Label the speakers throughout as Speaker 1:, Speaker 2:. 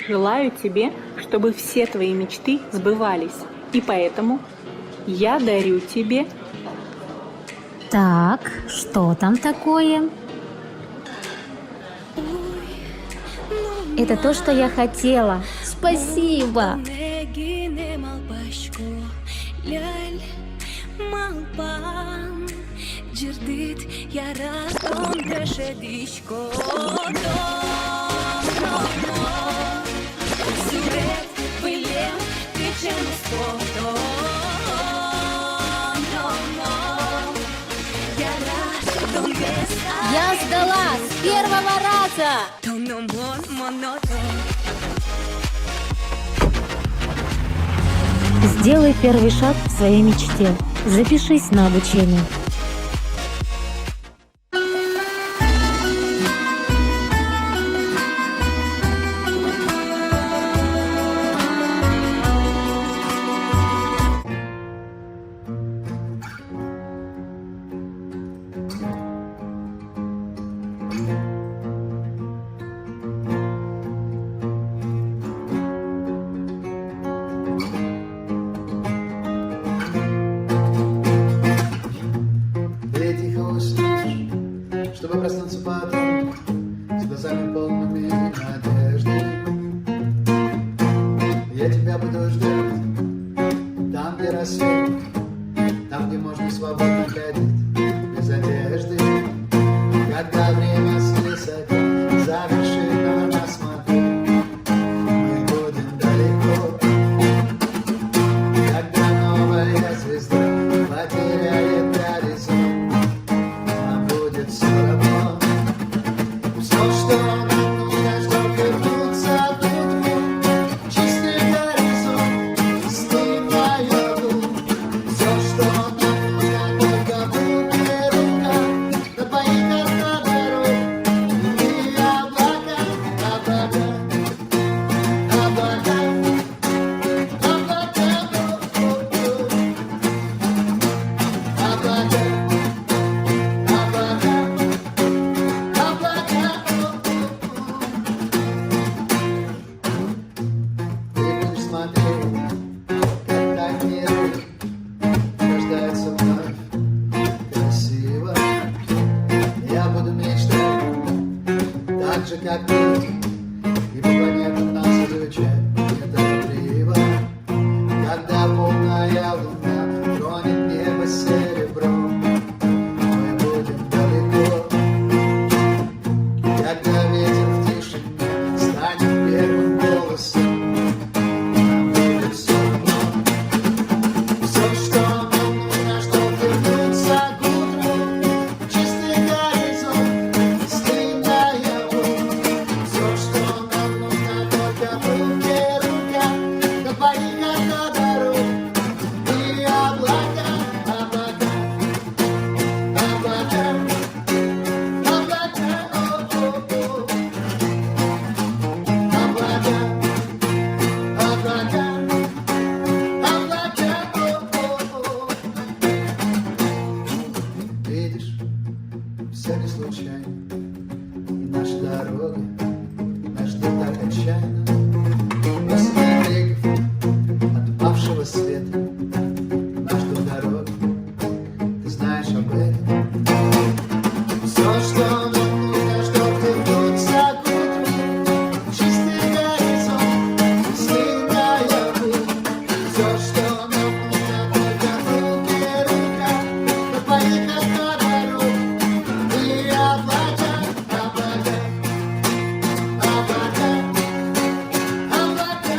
Speaker 1: желаю тебе, чтобы все твои мечты сбывались. И поэтому я дарю тебе...
Speaker 2: Так, что там такое? Это то, что я хотела. Спасибо. Я сдала с первого раза. Сделай первый шаг в своей мечте. Запишись на обучение.
Speaker 3: Чтобы проснуться потом с глазами полными надежды. Я тебя буду ждать там, где рассвет, там, где можно свободно ходить без одежды. Когда время с высоты завершит нас смотреть, мы будем далеко. Когда новая звезда потеряет горизонт, нам будет все равно. Все, что нам нужно, чтобы вернуться к утру, чистый горизонт, стыль наяву. Все, что нам нужно, только в руке рука, напоит от дорог и облака, облака, облака, облака, облака. Ты будешь смотреть, как так мир рождается вновь красиво. Я буду мечтать так же, как ты, и по планетам нас изучать неторопливо. Когда полная луна тронет небо серебром, мы будем далеко. Когда ветер в тишине станет первым голосом, нам будет все равно. Все, что нам нужно, чтобы вернуться к утру, чистый горизонт, стыль наяву. Все, что нам нужно, только в руке рука, напоит от дорог и облака, облака, облака. Видишь, все не случайно, и наши дороги нас ждут так отчаянно. После криков от упавшего света нас ждут дороги, ты знаешь об этом. Все, что нам нужно, чтобы вернуться к утру, чистый горизонт, стыль наяву. Все, что нам нужно, только в руке рука, напоит от дорог и облака, облака, облака, облака, облака,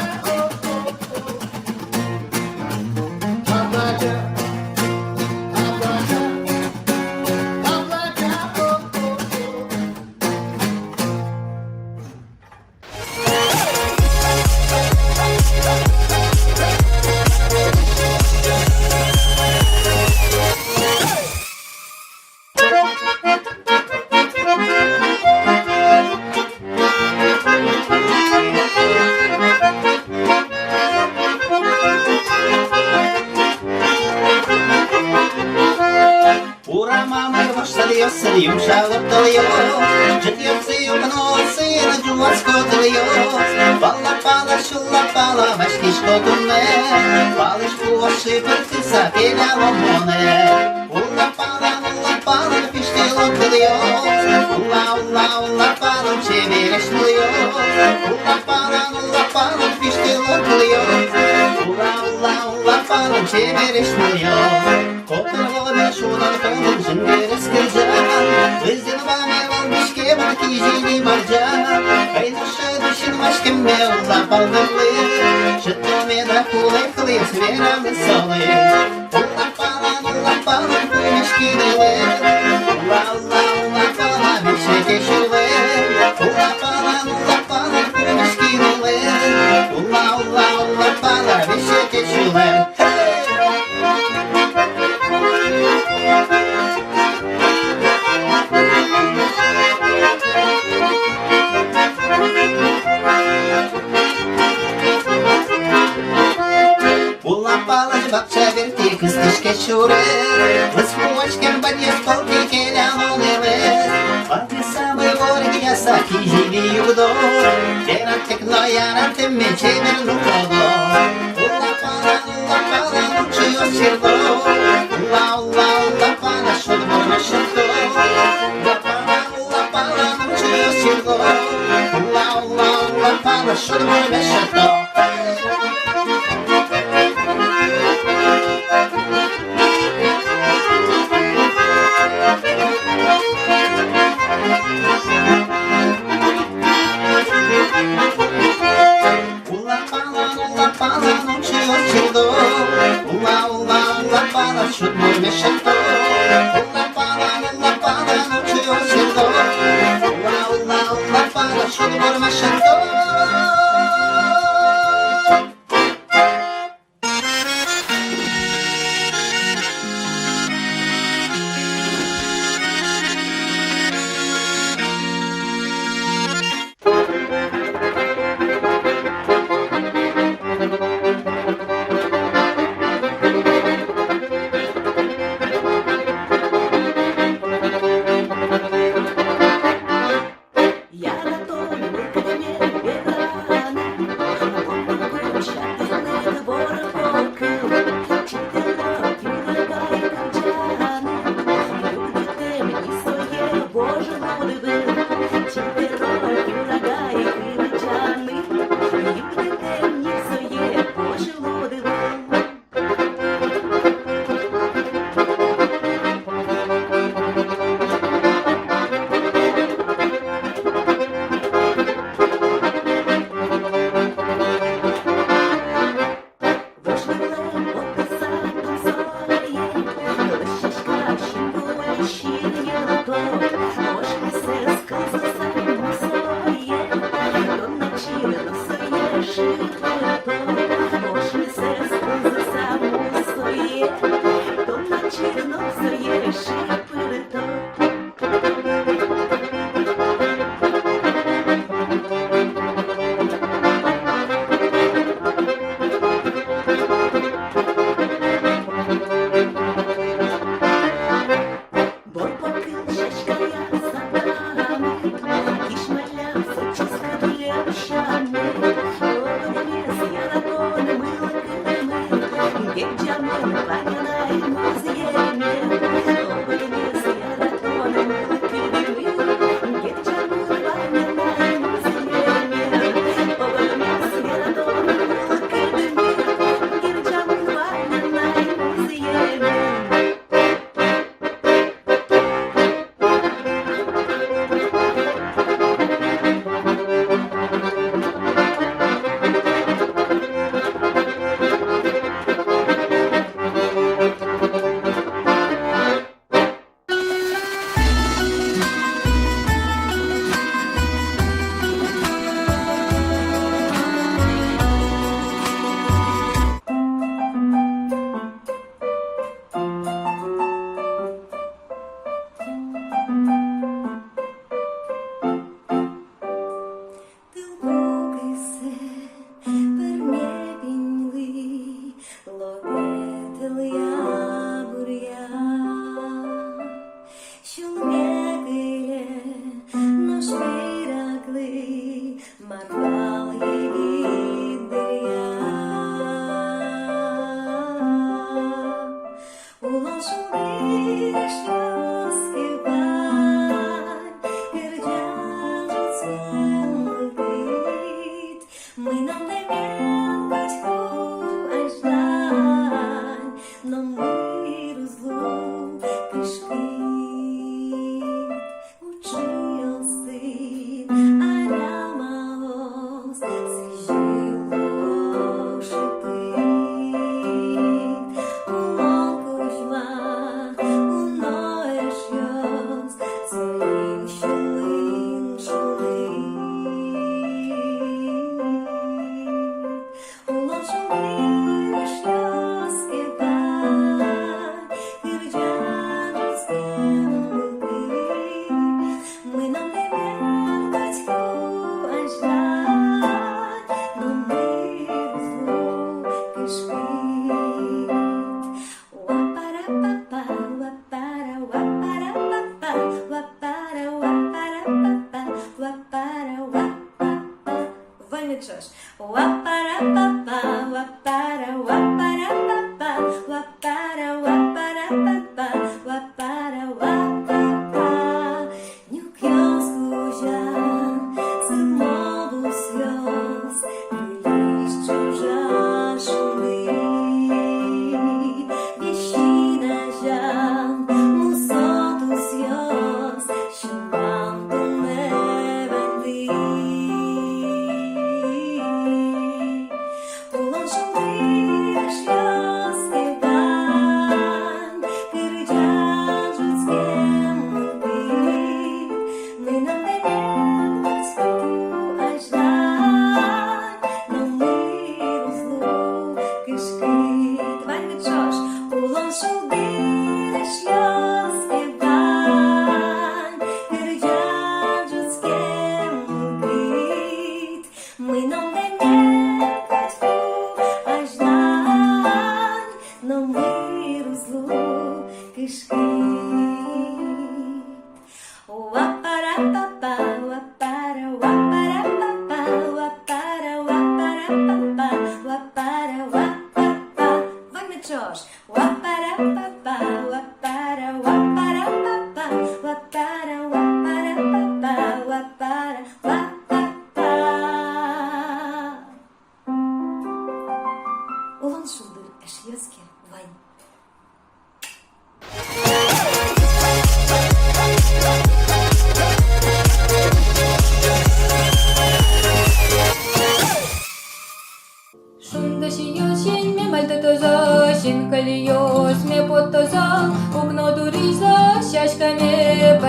Speaker 4: Uramam, vos salió, salió un sábado, yo, сина жуацького тельйос. Пала, шула, башкішко туне, паличку ошибки сапіля ломоне. Ула, піштіло тельйос, ула, пала, чебіреш тельйос. Ула, пала, піштіло тельйос, ула, пала, чебіреш тельйос. Котырвода шунан кылын жингерес кылжан, Вызден вамевал бишке баки жили маржан. Кайныша душин машкемме улап алдымлы, Жыттоме да кулай кылы сверамы солы. Улап палан кумешкинылы, Ула, пала бешеке шулы. Улап палан кумешкинылы, Ула, пала бешеке шулы. Бакча верти кыстышке шуре, Лыс пуачкем подъезд полки келян онелес. Подписа бы ворги ясаки живи юдо, Терантек нояран темме чеберну kodо. Ула пала, нучиос чердо, Ула пала, шот борме шото. Ула пала, нучиос чердо, Ула пала, шот борме шото. Ула пала, шут борме шато. Ула пала, нучиос чердо. Ула пала, шут борме шато.
Speaker 5: Я готовлю к тебе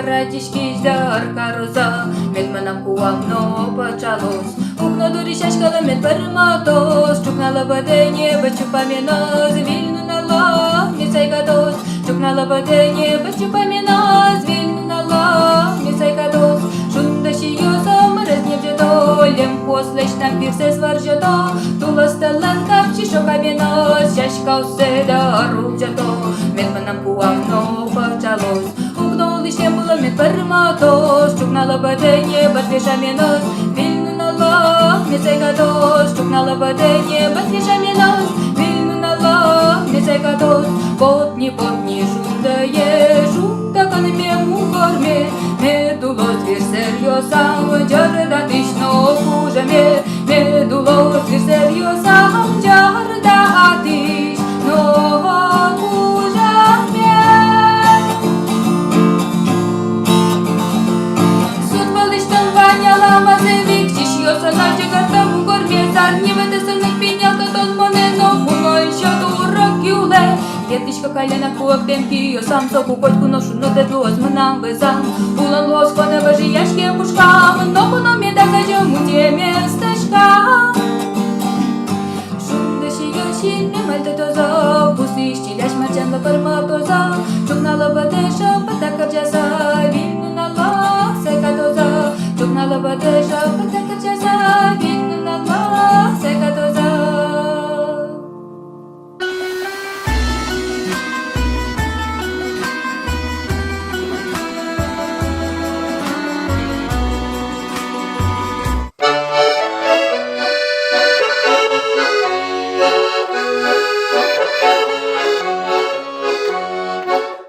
Speaker 5: Радічки жарка роза, мед менам куамно почалось. Укно доріщачка мед перематос, чук на лободені, бачу пам'янос, вільну на ломі цей катос. Чук на лободені, бачу пам'янос, вільну на ломі цей катос. Шунда шийосом разневже долем, послеч нам пірсе сваржато. Тула стеленка вчишо камінос, щачка усе дару джато. Мед менам куамно почалось. Укно лише було мед перематос, чук на лободені, бачу пам'янос, вільну на ломі цей катос. Чук на лободені, бачу пам'янос, вільну на ломі цей катос. Потні шундає, шунда канем'єм у кормі. Медуло звір серйозам, джардатично кужаме. Медуло звір серйозам, джардатично кужаме. Суд валиштом ваняла мазевик, чишьёса на джагартам у кормі. Царні ветесельник пінял, тотон монено, муною щоду урок юле. Єтичка каляна куактем кіо, сам соку котку ношу, но те тло зминам везам. Улан лос коне вежі яшки пушкам, но коно міда каджому тє містечка. Шунда шийоші не мальте тоза, пусти щіляш марчан лапарма тоза. Чук на лобатеша, патака джаза, вільну на ласека тоза. Чук на лобатеша, патака джаза, вільну на ласека тоза.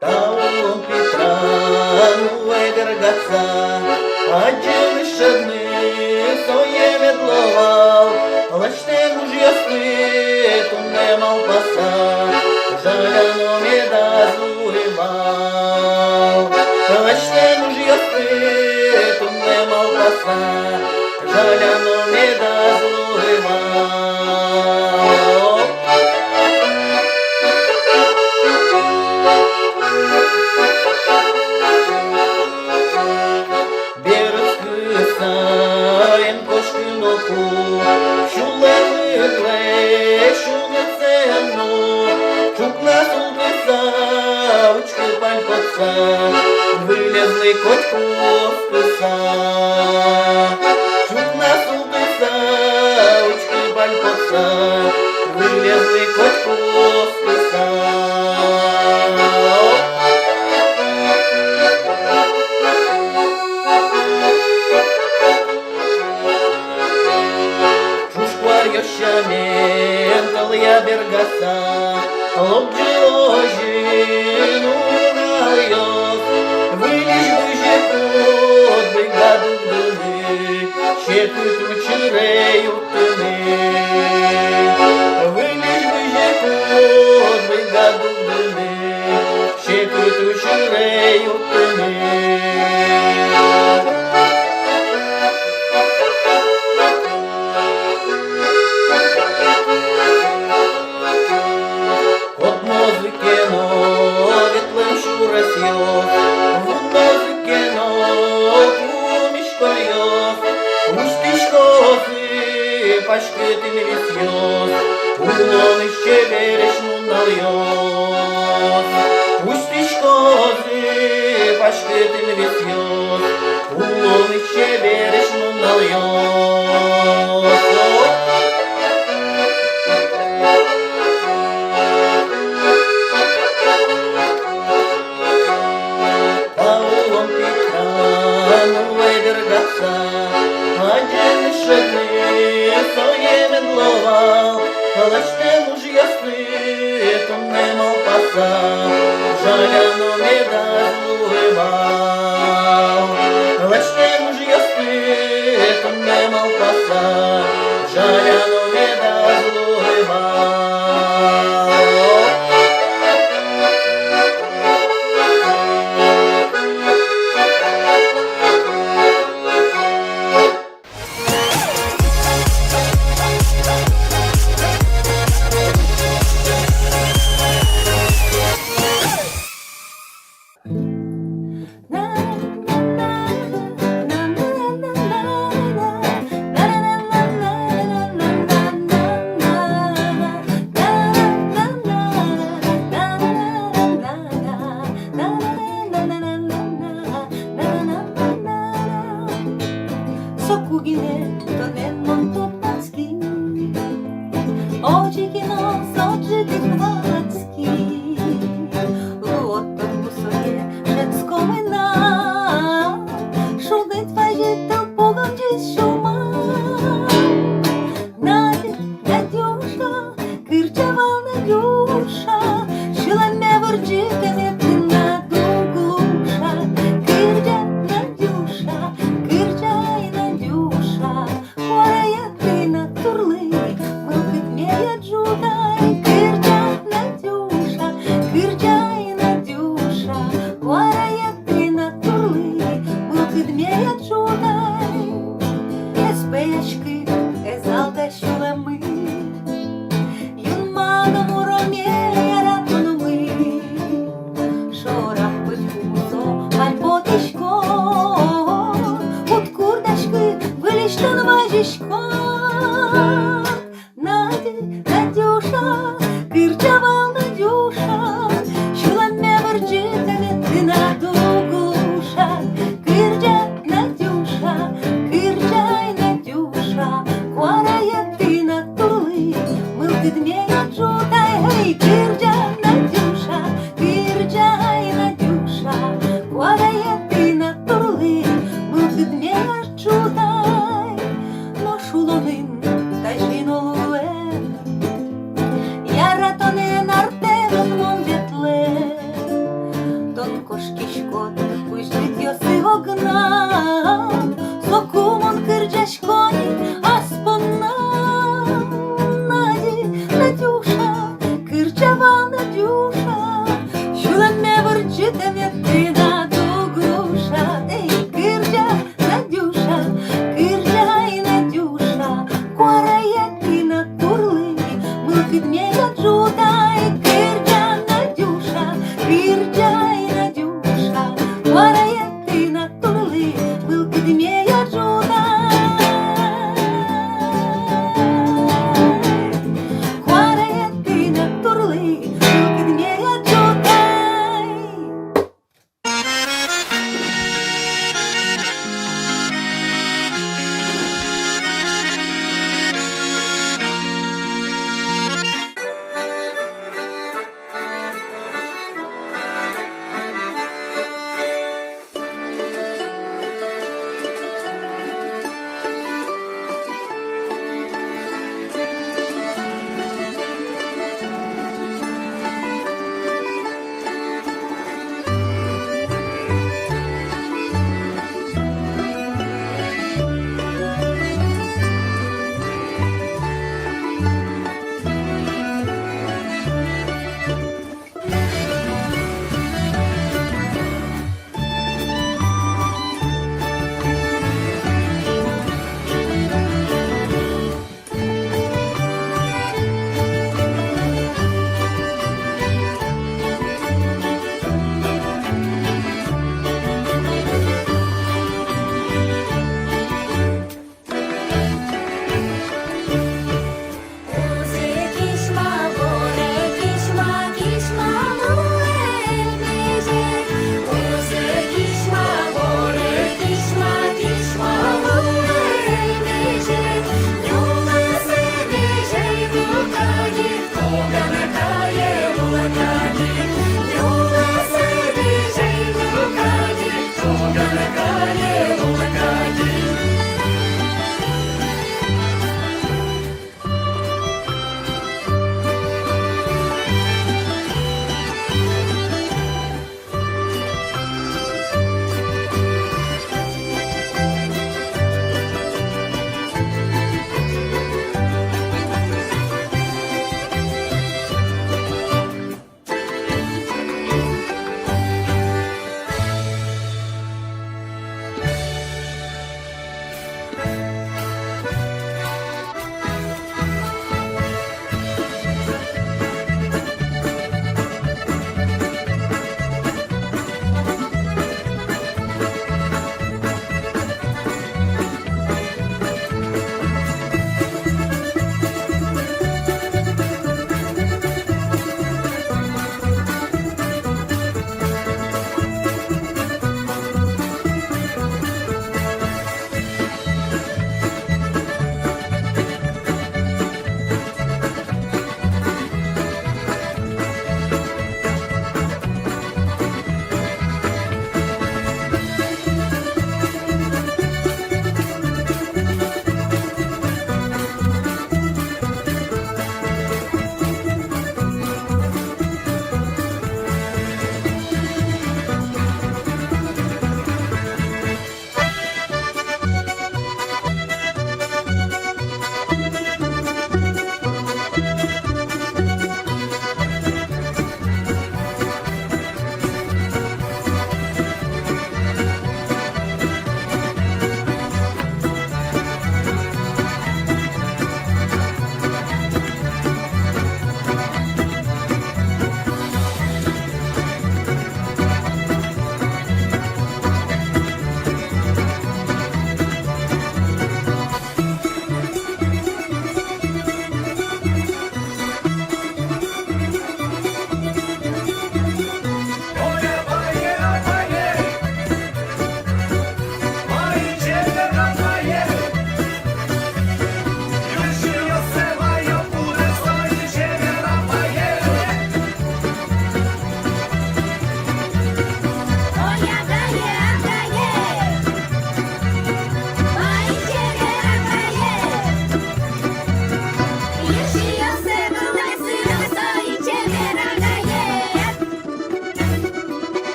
Speaker 4: Таулом Петра, новая вергаца, один лишь одних своє відловав, лачте муж ясний, тумне мав паса, жаляно меда зуривав. Лачте муж ясний, тумне мав паса, жаляно меда зуривав. Березкисаєн кошкин оку, чуле вигле, чуле ценно, чук на султиса, учки панькоца, вилезли котьку з писа. Чук на султиса, учки панькоца, вилезли котьку з писа. Менталия бергаса, лобджиожину райос, вылежь выше кот, бригаду дыны, щекут учерею тыны. Вылежь выше кот, бригаду дыны, щекут учерею тыны. Пашкетин висьёс, улон еще бережну нальёс. Пустишкозы, пашкетин висьёс, улон еще бережну нальёс. Таулом Петра, новая вергаца, один шагни, своє медловав, лачте муж ясний, то не мав паса, жаляно меда злуривав. Лачте муж ясний, то не мав паса, жаляно меда злуривав.
Speaker 6: турли, был кадемия джуда. Кваретина турли, был кадемия джуда.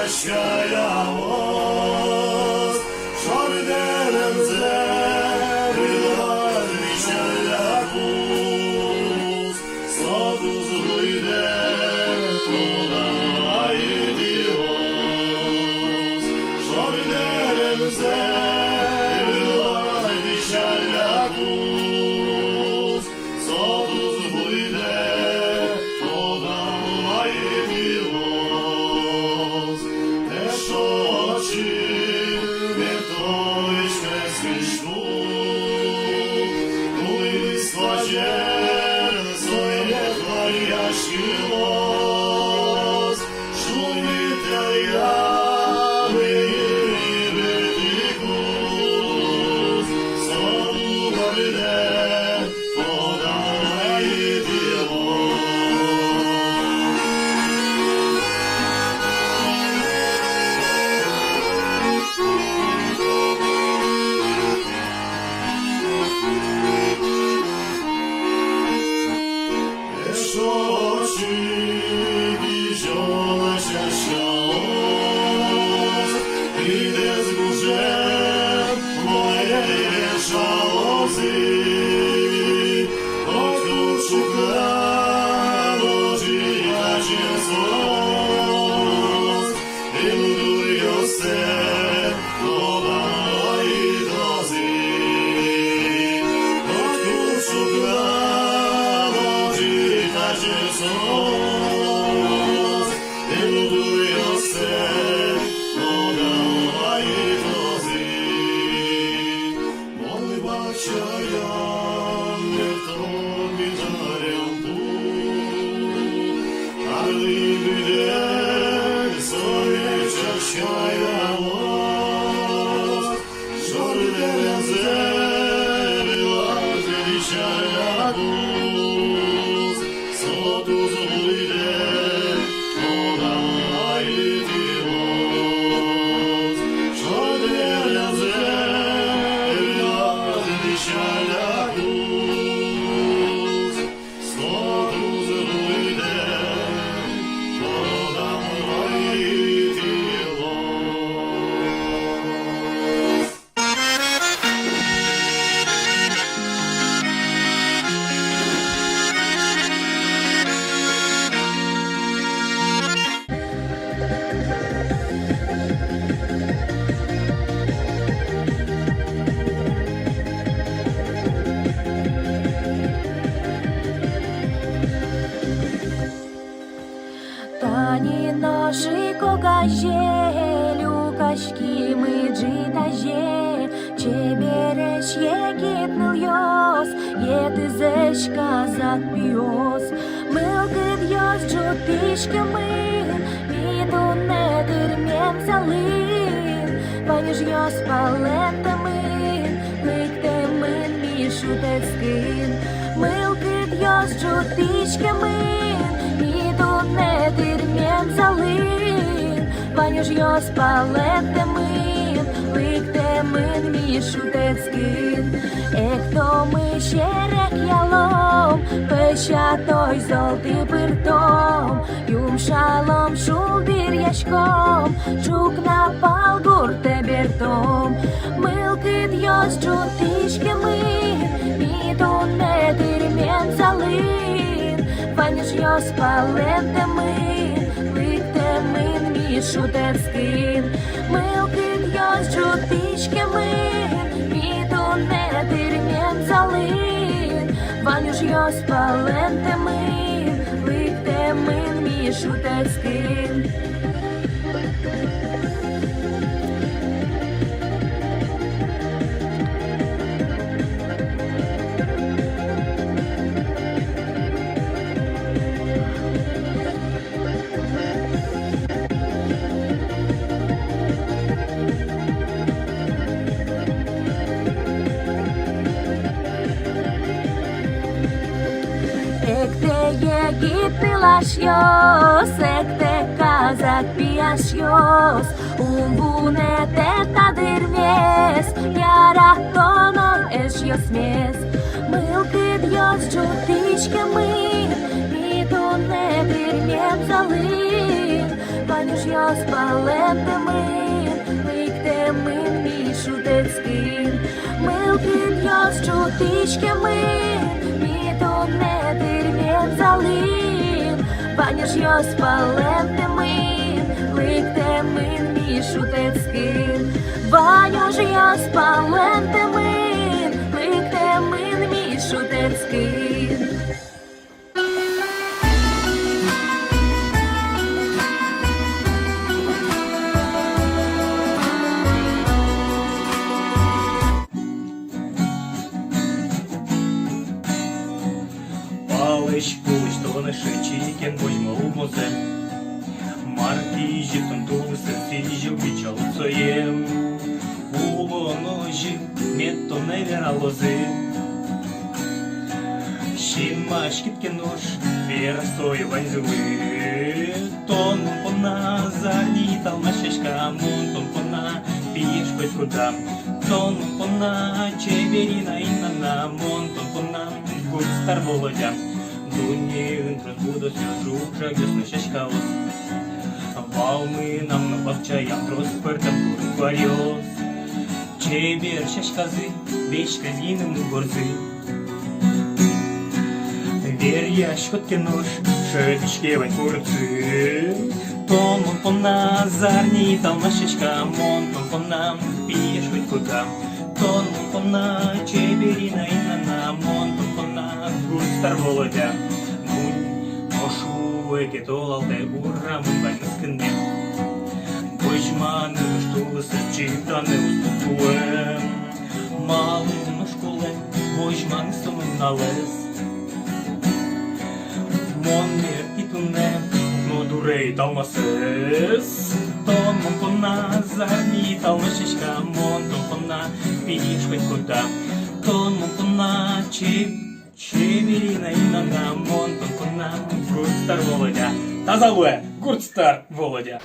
Speaker 7: yaşayamaz. Şarderenze Rılar Vişelakuz Saduz Hıyde Kolay Dios Şarderenze Rılar Vişelakuz Saduz Hıyde Kolay Dios Teşoçi
Speaker 6: Тани наши кокаже, люкашки мы джитаже, чебереш егитныл йос, етизешка запиос, мылкыт йос джутишка мын, видун недырмем залын, паниш йос палента мын, лыкте мын мишутет скын, мылкыт йос джутишка мын, недырмем залын, паниш йос палента мын, лыкте мын мишутет скын, эхто мы шерек ялом, пеща той золты пыртом, юм шалом шул бир яшком, чук напал гурте бертом, мылкыт йос чутишке мын, мидун недырмем залын, паниш йос палента мын, лыкте мын мишутет скын, мылкыт йос чутишке мын, мидун недырмем залын, паниш йос палента мын, лыкте мын мишутет скын. Gittilasjos, ekte kazak piasjos, umbunete tadirmies, jaratonon esjos mies, mılkıt jos чутичка мын, midun nedirmiem zalın, Ванюш йос палентемин, ликтемин мішутецькин, милкин йос чутичкемин, мітон не тирмєн залин. Ванюш йос палентемин, ликтемин мішутецькин, Ванюш йос палентемин, ликтемин мішутецькин.
Speaker 8: Палич, то не шичікен, возьмо у мозе. Марки, житон, туси, сіжі, вічал, цоєм. Уло ножі, мето не віра лози. Шіма, шкітки нож, віра стої ванзюли. Тон пона, зарні, талма шешка, монтон пона, пієш хоть куда. Тон пона, чеберіна, інна, монтон пона, гурт стар Володя. Дуні, розбудо, сюжу, жагюсну шешка ос. Валми нам на бабчаям, троспертам, курин варіос. Чебер, шешкази, вечка згинем у горзи. Верья, щотки нож, шетички вань курцы. Томон по назарні, талмашечка, монтон по нам, п'єш хоть куда. Томон по на, чеберіна, інна, монтон по на, гурт стар Володя. Гунь, мошу, екетолалте, ура, мунбань скине. Божмани, що сечіта не уступуем. Малим на школе, божмани стомен на лес. Монмір і туне, но дурей талмасес. Томон пона, зарні талмашечка, монтон пона, підіш хоть куда. Томон пона, чеберіна, інна, монтон пона, гурт стар Володя. Та залує, гурт стар Володя.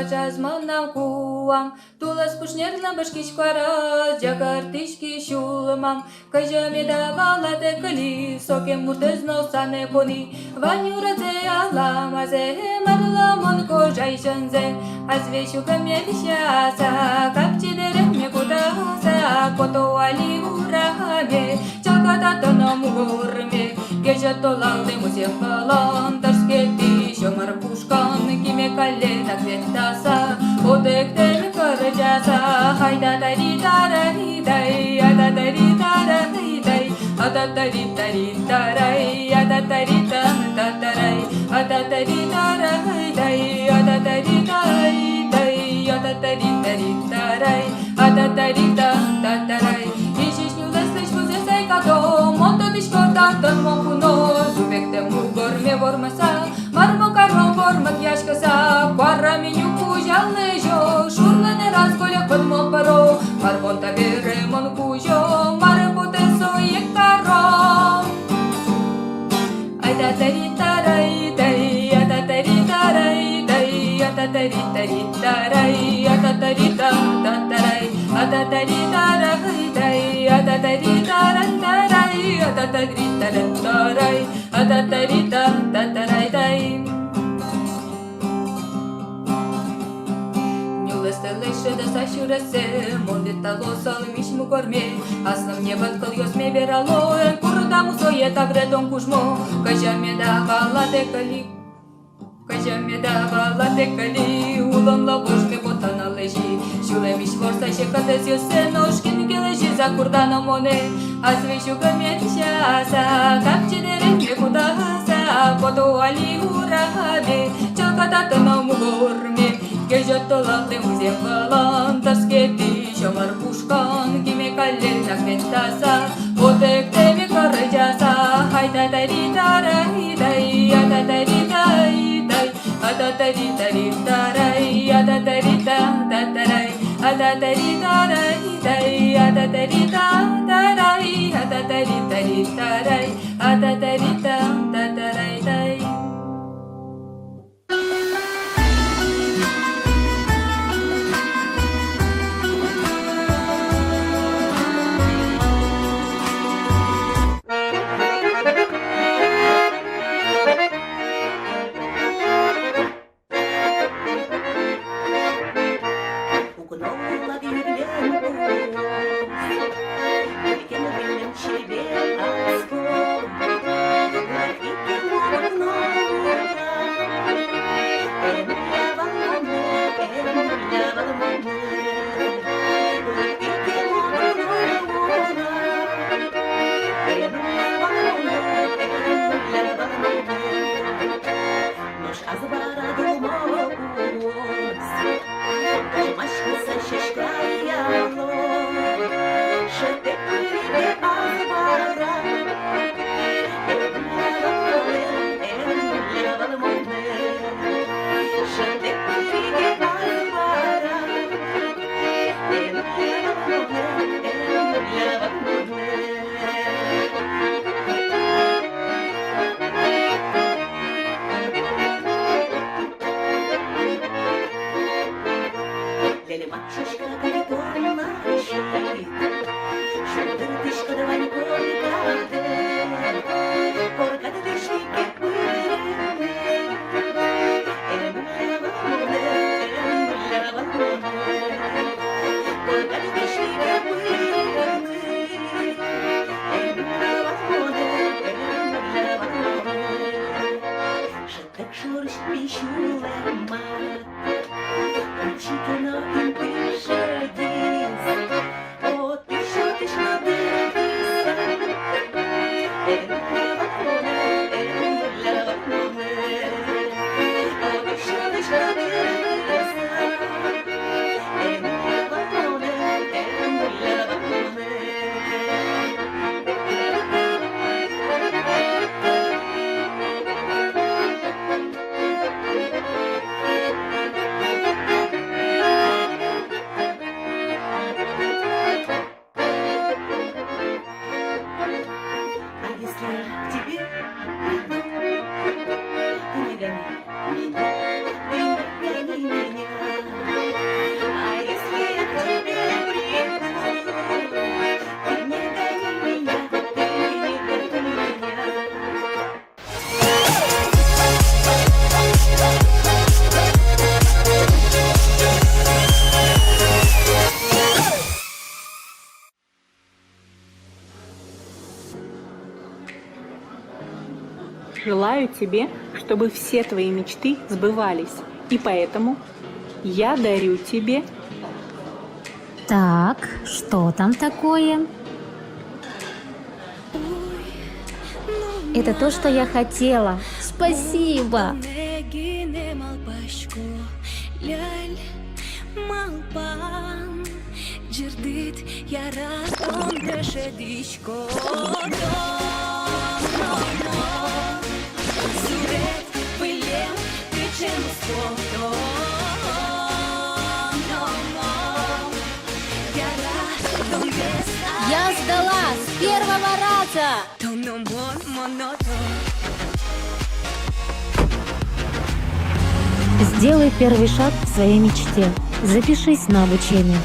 Speaker 5: pačas manam kuam, tulas pušnėglam baškiš kvaras, džakartiški šiulmam, kai žemė davala tekali, sokiem murtes nausane koni, vaniu radze alamaze, marlamon kožai šanze, azvešiu kamėdišiasa, kapčidere mekudasa, koto ali urame, čakata tonom gurme, gežeto laude musiem kalan, tarsketi šomar puškan, kime kalena kventasa, odekte me karjasa, haida tari tarai dai, ada tari tarai dai, ada tari tari tarai, ada tari tarai, ada tari tarai dai, ada tari tarai dai, ada tari tari tarai, ada tari tarai. Ișișniu lăsăși puze să-i cadou, montă dișcorda tot mocuno, zuvecte murgor me vor măsa, marmă carmă vor mătiașcă sa, coarra miniu cu jalne jo, șurlă ne razgolea cât mă păro, marmon tabere mănu cu jo, mare pote so e caro. Ai da tari tarai dai, ai da tari tarai dai, ai da tari tari tarai, ai da tari tarai, ai da tari tarai dai, ai da tari tarai tarai, ai da tari tarai, ai da tari tarai dai. Стелеше да сашуресе, мондета лосал мишму корме, аслам не баткал йос ме берало, ен курда мусоета вредон кужмо, кажа ме давала текали, кажа ме давала текали, улон лавошке ботана лежи, шуле миш ворса ще катес йосе, ношкин ке лежи за курдана моне, аз вешу каметшаса, капчедере ме кудаса, кото али урахаде, чалката тана мугорме, Gejotolalde muziem valan, tasketi şomar pușkan, kime kalena kventasa, otek teve karjasa, haida tari tarai dai, ada tari dai dai, ada tari tari tarai, ada tari tarai, ada tari tarai dai, ada tari tarai, ada tari tari tarai, ada tari tarai dai.
Speaker 6: Ты не гони меня, ты не гони меня.
Speaker 1: Желаю тебе, чтобы все твои мечты сбывались. И поэтому я дарю тебе...
Speaker 2: Так, что там такое? Это то, что я хотела. Спасибо. Я сдала с первого раза. Сделай первый шаг к своей мечте. Запишись на обучение.